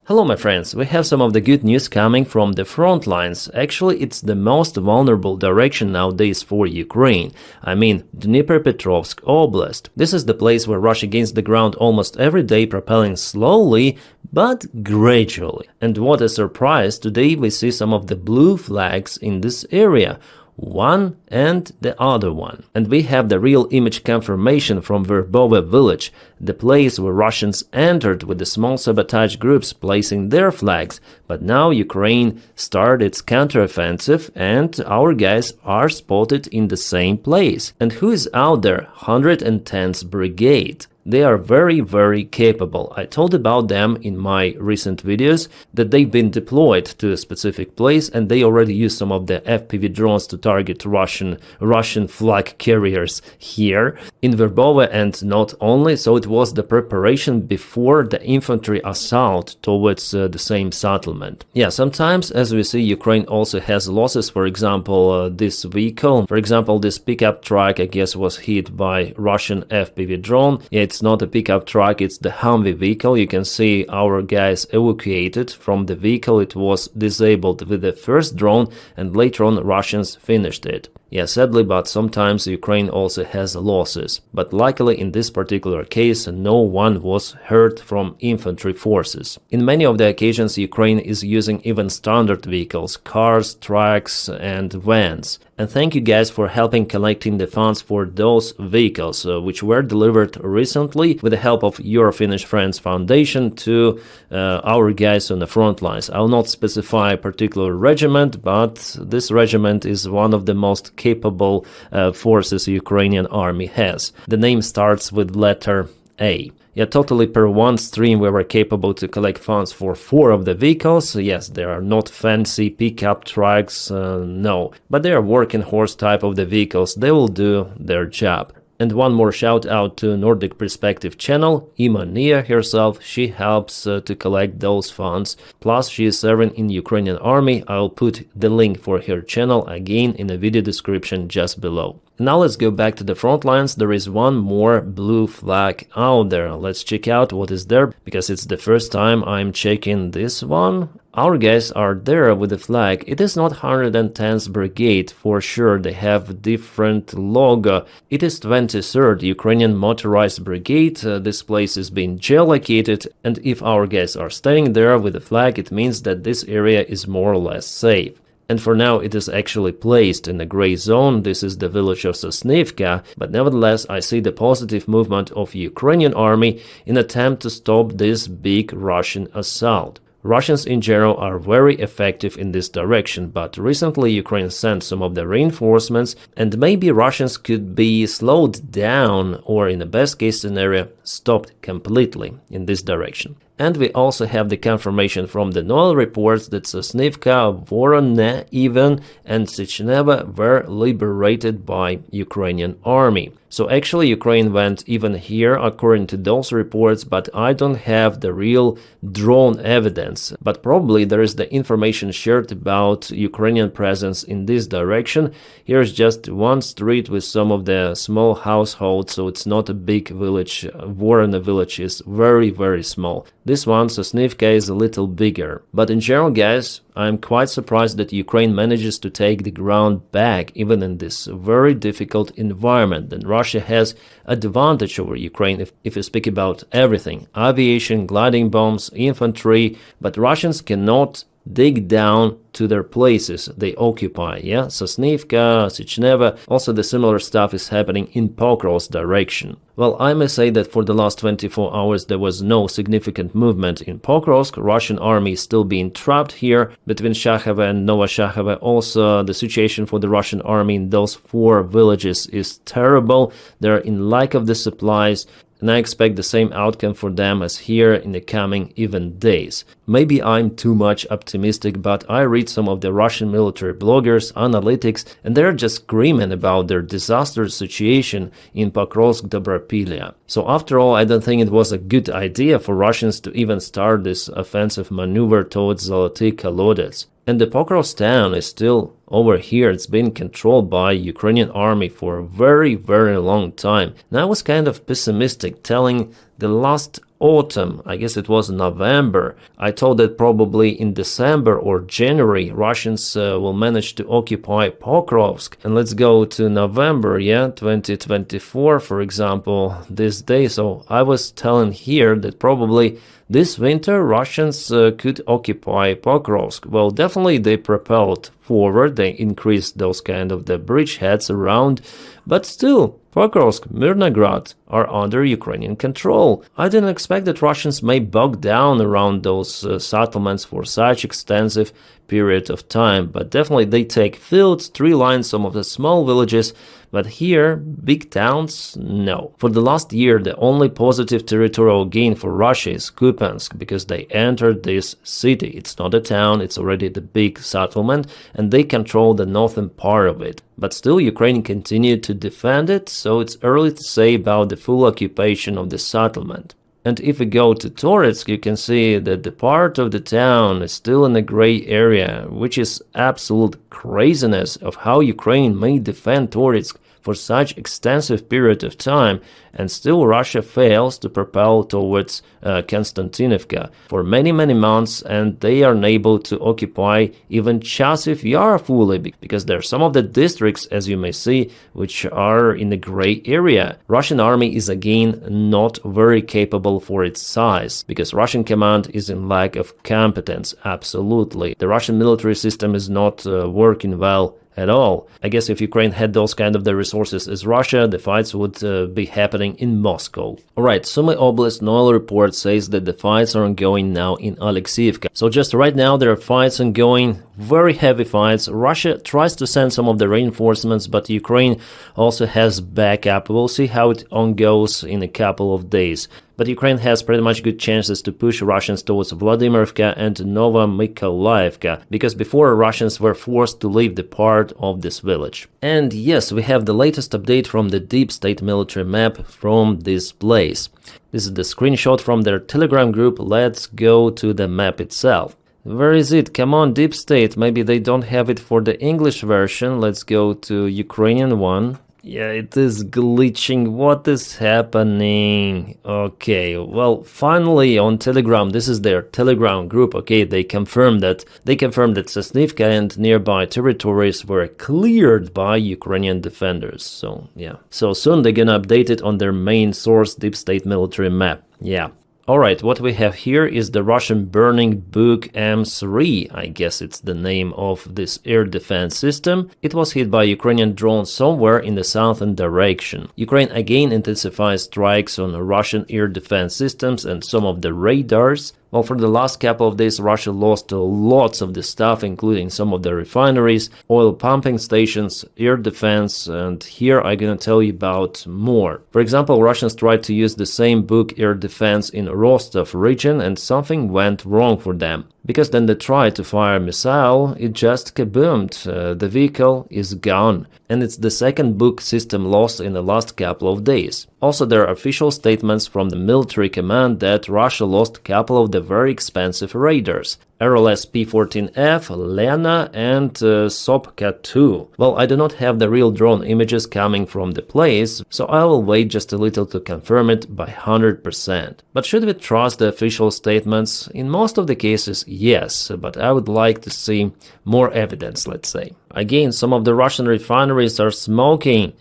Hello my friends, we have some of the good news coming from the front lines. Actually, it's the most vulnerable direction nowadays for Ukraine. I mean, Dnipropetrovsk Oblast. This is the place where Russia gains the ground almost every day, propelling slowly, but gradually. And what a surprise, today we see some of the blue flags in this area. One and the other one. And we have the real image confirmation from Verbova village, the place where Russians entered with the small sabotage groups placing their flags. But now Ukraine started its counteroffensive and our guys are spotted in the same place. And who is out there? 110th Brigade. They are very capable. I told about them in my recent videos that they've been deployed to a specific place and they already use some of the FPV drones to target Russian flag carriers here in Verbova, and not only, so it was the preparation before the infantry assault towards the same settlement. Yeah, sometimes as we see Ukraine also has losses. For example, this vehicle, for example this pickup truck I guess was hit by Russian FPV drone. Yeah, it's not a pickup truck, it's the Humvee vehicle. You can see our guys evacuated from the vehicle. It was disabled with the first drone and later on Russians finished it. Yeah, sadly, but sometimes Ukraine also has losses. But luckily in this particular case no one was hurt from infantry forces. In many of the occasions Ukraine is using even standard vehicles, cars, trucks and vans. And thank you guys for helping collecting the funds for those vehicles, which were delivered recently with the help of Your Finnish Friends Foundation to our guys on the front lines. I will not specify a particular regiment, but this regiment is one of the most capable forces Ukrainian army has. The name starts with letter A. Yeah, totally per one stream we were capable to collect funds for 4 of the vehicles. Yes, they are not fancy pickup trucks, no, but they are working horse type of the vehicles. They will do their job. And one more shout out to Nordic Perspective channel, Ima Nia herself. She helps to collect those funds. Plus she is serving in Ukrainian army. I'll put the link for her channel again in the video description just below. Now let's go back to the front lines. There is one more blue flag out there. Let's check out what is there, because it's the first time I'm checking this one. Our guys are there with the flag. It is not 110th Brigade for sure. They have different logo. It is 23rd Ukrainian Motorized Brigade. This place is being geolocated, and if our guys are staying there with the flag, it means that this area is more or less safe. And for now it is actually placed in the gray zone. This is the village of Sosnivka, but nevertheless I see the positive movement of Ukrainian army in attempt to stop this big Russian assault. Russians in general are very effective in this direction, but recently Ukraine sent some of the reinforcements and maybe Russians could be slowed down or in the best case scenario stopped completely in this direction. And we also have the confirmation from the NOAL reports that Sosnivka, Voronezh even and Sechneva were liberated by Ukrainian army. So actually Ukraine went even here according to those reports, but I don't have the real drone evidence. But probably there is the information shared about Ukrainian presence in this direction. Here's just one street with some of the small households, so it's not a big village. Voronezh village is very small. This one, Sosnivka, is a little bigger. But in general, guys, I'm quite surprised that Ukraine manages to take the ground back even in this very difficult environment. And Russia has advantage over Ukraine if you speak about everything. Aviation, gliding bombs, infantry, but Russians cannot dig down to their places they occupy. Yeah, Sosnivka, Sechneva, also the similar stuff is happening in Pokrov's direction. Well, I may say that for the last 24 hours there was no significant movement in Pokrovsk. Russian army is still being trapped here between Shakhova and Novoshachova. Also, the situation for the Russian army in those 4 villages is terrible. They're in lack of the supplies. And I expect the same outcome for them as here in the coming even days. Maybe I'm too much optimistic, but I read some of the Russian military bloggers, analytics, and they're just screaming about their disastrous situation in Pokrovsk-Dobropilya. So after all, I don't think it was a good idea for Russians to even start this offensive maneuver towards Zoloty Kolodets. And the Pokrovsk town is still over here. It's been controlled by Ukrainian army for a very long time. And I was kind of pessimistic, telling the last autumn, I guess it was November. I thought that probably in December or January Russians will manage to occupy Pokrovsk. And let's go to November, yeah, 2024, for example, this day. So I was telling here that probably this winter Russians could occupy Pokrovsk. Well, definitely they propelled forward, they increased those kind of the bridgeheads around, but still Pokrovsk, Mirnograd are under Ukrainian control. I didn't expect that Russians may bog down around those settlements for such extensive period of time, but definitely they take fields, tree lines, some of the small villages, but here, big towns, no. For the last year, the only positive territorial gain for Russia is Kupiansk, because they entered this city. It's not a town, it's already the big settlement, and they control the northern part of it. But still, Ukraine continued to defend it, so it's early to say about the full occupation of the settlement. And if we go to Toretsk, you can see that the part of the town is still in a gray area, which is absolute craziness of how Ukraine may defend Toretsk for such extensive period of time, and still Russia fails to propel towards Konstantinovka for many months, and they are unable to occupy even Chasiv Yar fully, because there are some of the districts, as you may see, which are in the gray area. Russian army is again not very capable for its size, because Russian command is in lack of competence, absolutely. The Russian military system is not working well at all. I guess if Ukraine had those kind of the resources as Russia, the fights would be happening in Moscow. Alright, Sumy Oblast Noel report says that the fights are ongoing now in Alexeyevka. So just right now there are fights ongoing, very heavy fights. Russia tries to send some of the reinforcements, but Ukraine also has backup. We'll see how it goes in a couple of days. But Ukraine has pretty much good chances to push Russians towards Vladimirivka and Novomykolaivka, because before Russians were forced to leave the part of this village. And yes, we have the latest update from the deep state military map from this place. This is the screenshot from their Telegram group. Let's go to the map itself. Where is it? Come on, deep state. Maybe they don't have it for the English version. Let's go to Ukrainian one. Yeah, it is glitching. What is happening? Okay, well, finally on Telegram, this is their Telegram group. Okay, they confirmed that Sosnivka and nearby territories were cleared by Ukrainian defenders. So, yeah. So soon they're gonna update it on their main source, deep state military map. Yeah. Alright, what we have here is the Russian burning Buk M3, I guess it's the name of this air defense system. It was hit by Ukrainian drone somewhere in the southern direction. Ukraine again intensifies strikes on Russian air defense systems and some of the radars. Well, for the last couple of days, Russia lost lots of the stuff, including some of the refineries, oil pumping stations, air defense, and here I'm gonna tell you about more. For example, Russians tried to use the same Buk air defense in Rostov region, and something went wrong for them. Because then they tried to fire a missile, it just kaboomed, the vehicle is gone. And it's the second Buk system lost in the last couple of days. Also, there are official statements from the military command that Russia lost a couple of the very expensive radars. RLS P-14F, Lena and Sopka-2. Well, I do not have the real drone images coming from the place, so I will wait just a little to confirm it by 100%. But should we trust the official statements? In most of the cases, yes, but I would like to see more evidence, let's say. Again, some of the Russian refineries are smoking.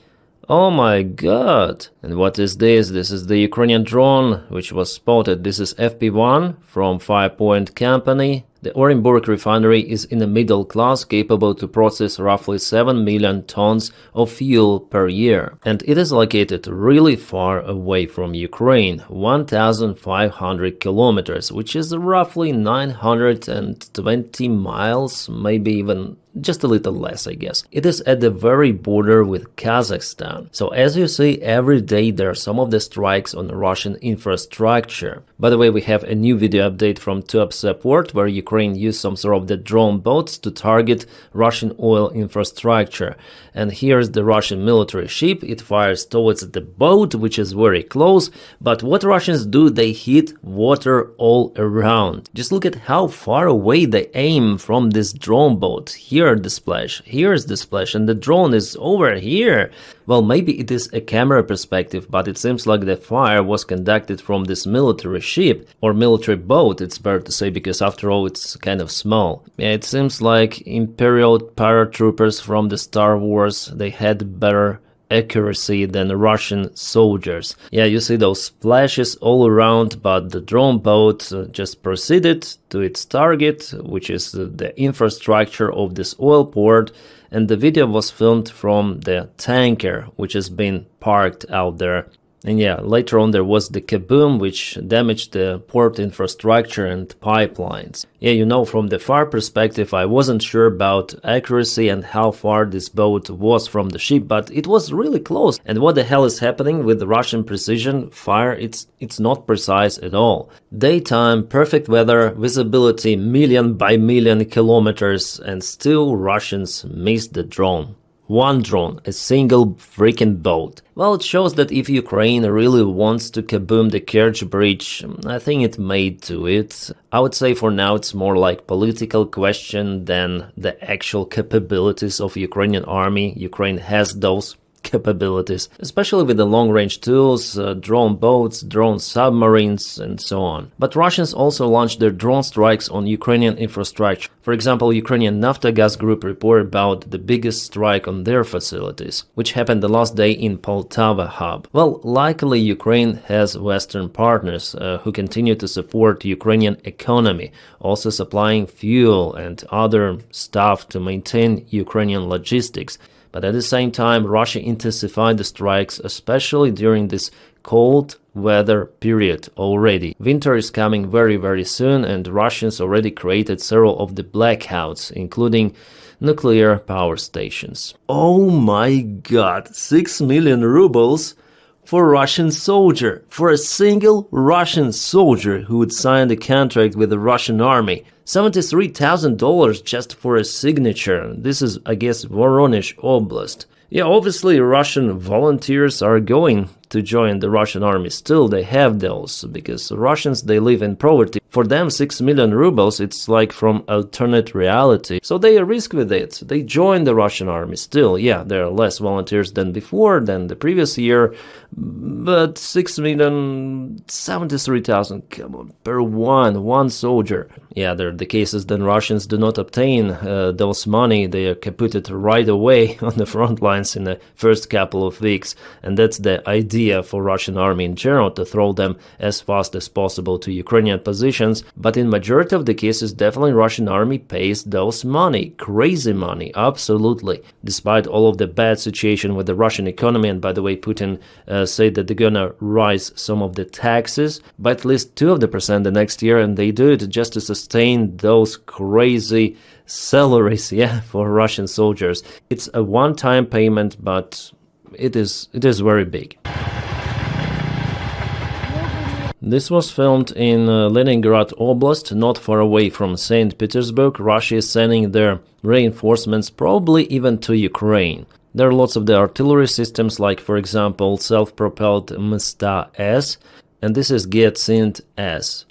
Oh my god! And what is this? This is the Ukrainian drone which was spotted. This is FP1 from 5 Point Company. The Orenburg refinery is in the middle class, capable to process roughly 7 million tons of fuel per year. And it is located really far away from Ukraine, 1,500 kilometers, which is roughly 920 miles, maybe even just a little less, I guess. It is at the very border with Kazakhstan. So as you see, every day there are some of the strikes on Russian infrastructure. By the way, we have a new video update from Top Support where Ukraine used some sort of the drone boats to target Russian oil infrastructure. And here's the Russian military ship. It fires towards the boat, which is very close. But what Russians do, they hit water all around. Just look at how far away they aim from this drone boat. Here here the splash, here's the splash, and the drone is over here. Well, maybe it is a camera perspective, but it seems like the fire was conducted from this military ship, or military boat, it's better to say, because after all it's kind of small. Yeah, it seems like Imperial paratroopers from the Star Wars, they had better accuracy than Russian soldiers. Yeah, you see those splashes all around, but the drone boat just proceeded to its target, which is the infrastructure of this oil port, and the video was filmed from the tanker, which has been parked out there. And yeah, later on there was the kaboom, which damaged the port infrastructure and pipelines. Yeah, you know, from the far perspective, I wasn't sure about accuracy and how far this boat was from the ship, but it was really close. And what the hell is happening with the Russian precision fire? It's not precise at all. Daytime, perfect weather, visibility million by million kilometers, and still Russians missed the drone. One drone, a single freaking boat. Well, it shows that if Ukraine really wants to kaboom the Kerch Bridge, I think it may do it. I would say for now it's more like political question than the actual capabilities of Ukrainian army. Ukraine has those capabilities, especially with the long-range tools, drone boats, drone submarines, and so on. But Russians also launched their drone strikes on Ukrainian infrastructure. For example, Ukrainian Naftogaz group reported about the biggest strike on their facilities, which happened the last day in Poltava hub. Well, luckily Ukraine has Western partners who continue to support Ukrainian economy, also supplying fuel and other stuff to maintain Ukrainian logistics. But at the same time, Russia intensified the strikes, especially during this cold weather period already. Winter is coming very, very soon, and Russians already created several of the blackouts, including nuclear power stations. Oh my god, 6 million rubles for a Russian soldier, for a single Russian soldier who would sign the contract with the Russian army. $73,000 just for a signature. This is, I guess, Voronezh Oblast. Yeah, obviously Russian volunteers are going to join the Russian army. Still, they have those, because Russians, they live in poverty. For them, 6 million rubles, it's like from alternate reality. So they risk with it. They join the Russian army. Still, yeah, there are less volunteers than before, than the previous year. But 6 million, 73,000, come on, per one soldier. Yeah, there are the cases then Russians do not obtain those money. They are caputed right away on the front lines in the first couple of weeks. And that's the idea for Russian army in general, to throw them as fast as possible to Ukrainian positions. But in majority of the cases, definitely Russian army pays those money. Crazy money, absolutely. Despite all of the bad situation with the Russian economy, and by the way, Putin said that they're gonna rise some of the taxes by at least 2% the next year, and they do it just to sustain those crazy salaries, yeah, for Russian soldiers. It's a one-time payment, but it is very big. This was filmed in Leningrad Oblast, not far away from St. Petersburg. Russia is sending their reinforcements, probably even to Ukraine. There are lots of the artillery systems, like for example self-propelled Msta-S, and this is Getsint-S.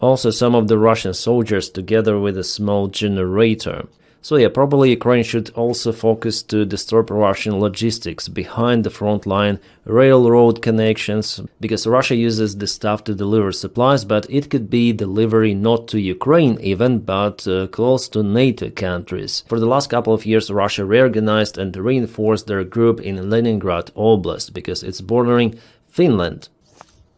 Also some of the Russian soldiers together with a small generator. So yeah, probably Ukraine should also focus to disturb Russian logistics behind the front line, railroad connections, because Russia uses this stuff to deliver supplies, but it could be delivery not to Ukraine even, but close to NATO countries. For the last couple of years, Russia reorganized and reinforced their group in Leningrad Oblast, because it's bordering Finland.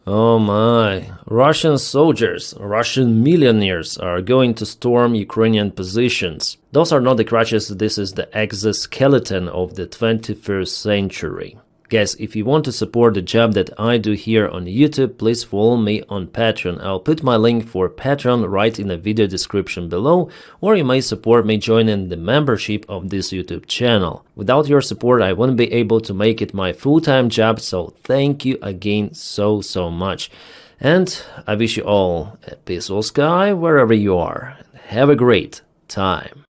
Oh my, Russian soldiers, Russian millionaires are going to storm Ukrainian positions. Those are not the crutches, this is the exoskeleton of the 21st century. Guys, if you want to support the job that I do here on YouTube, please follow me on Patreon. I'll put my link for Patreon right in the video description below, or you may support me joining the membership of this YouTube channel. Without your support, I wouldn't be able to make it my full-time job, so thank you again so much. And I wish you all a peaceful sky wherever you are. Have a great time.